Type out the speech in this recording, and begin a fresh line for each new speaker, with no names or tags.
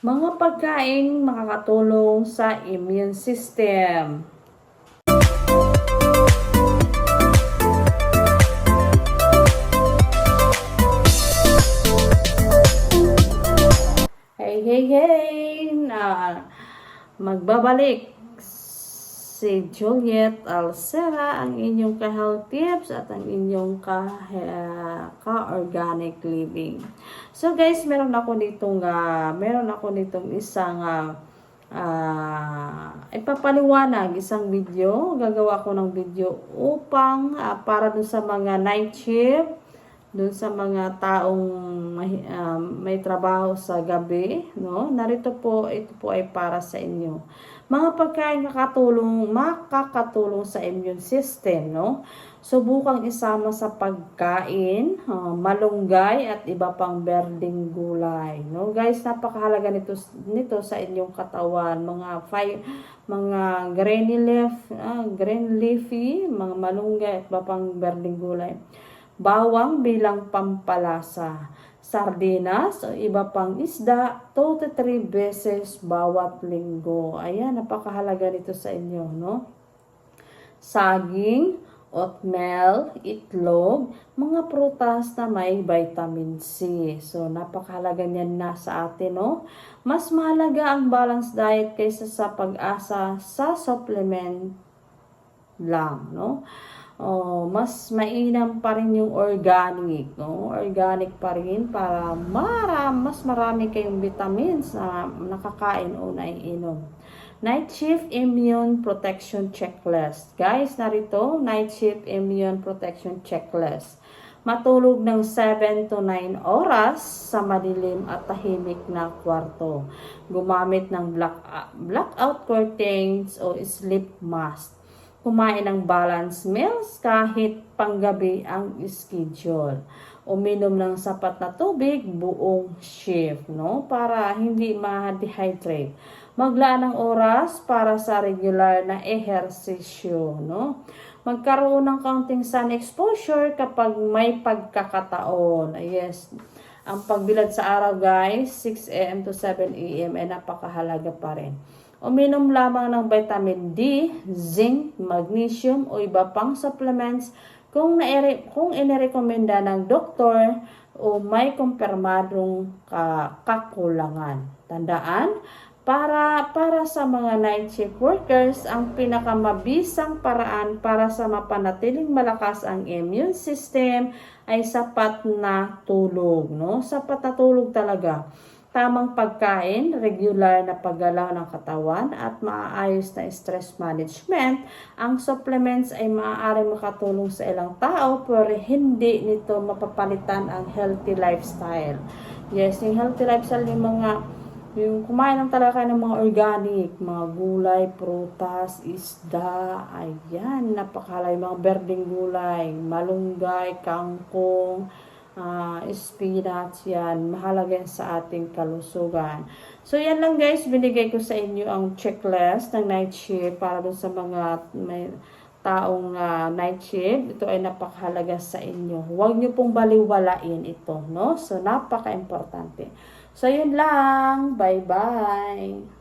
Mga pagkain makakatulong sa immune system. Hey! Magbabalik si Juliet Alcera, ang inyong ka-health tips at ang inyong ka-organic living. So guys, meron ako nitong isang ipapaliwanag, isang video. Gagawa ko ng video upang para dun sa mga night shift, dun sa mga taong may trabaho sa gabi, no? Ito po ay para sa inyo. Mga pagkain makakatulong sa immune system, no? Subukang isama sa pagkain, malunggay at iba pang berdeng gulay, no? Guys, napakahalaga nito sa inyong katawan, mga green leafy, mga malunggay at iba pang berdeng gulay. Bawang bilang pampalasa, sardinas o iba pang isda 2 to 3 beses bawat linggo. Ayan, napakahalaga nito sa inyo, no? Saging, oatmeal, itlog, mga prutas na may vitamin C. So, napakahalaga niyan na sa atin, no? Mas mahalaga ang balanced diet kaysa sa pag-asa sa supplement lang, no? Mas mainam pa rin yung organic, no? Organic pa rin para mas marami kayong vitamins na nakakain o naiinom. Night shift immune protection checklist. Guys, narito, night shift immune protection checklist. Matulog ng 7 to 9 oras sa madilim at tahimik na kwarto. Gumamit ng blackout curtains o sleep mask. Kumain ng balanced meals kahit panggabi ang schedule. Uminom ng sapat na tubig buong shift, no? Para hindi ma-dehydrate. Maglaan ng oras para sa regular na ehersisyo, no? Magkaroon ng kaunting sun exposure kapag may pagkakataon. Yes. Ang pagbilad sa araw, guys, 6 a.m. to 7 a.m. ay napakahalaga pa rin. Uminom lamang ng vitamin D, zinc, magnesium o iba pang supplements kung inirekomenda ng doktor o may kumpirmadong kakulangan. Tandaan, para sa mga night shift workers, ang pinakamabisang paraan para sa mapanatiling malakas ang immune system ay sapat na tulog, no? Sapat na tulog talaga. Tamang pagkain, regular na paggalaw ng katawan at maayos na stress management. Ang supplements ay maaaring makatulong sa ilang tao pero hindi nito mapapalitan ang healthy lifestyle. Yes, yung healthy lifestyle yung kumain ng talaga kayo ng mga organic, mga gulay, prutas, isda, ayan, napakahalaga, mga berdeng gulay, malunggay, kangkong, spinach, yan, mahalaga yan sa ating kalusugan. So, yan lang guys, binigay ko sa inyo ang checklist ng night shift para dun sa mga may taong night shift. Ito ay napakahalaga sa inyo. Huwag nyo pong baliwalain ito, no? So, napaka-importante. So, yun lang. Bye-bye!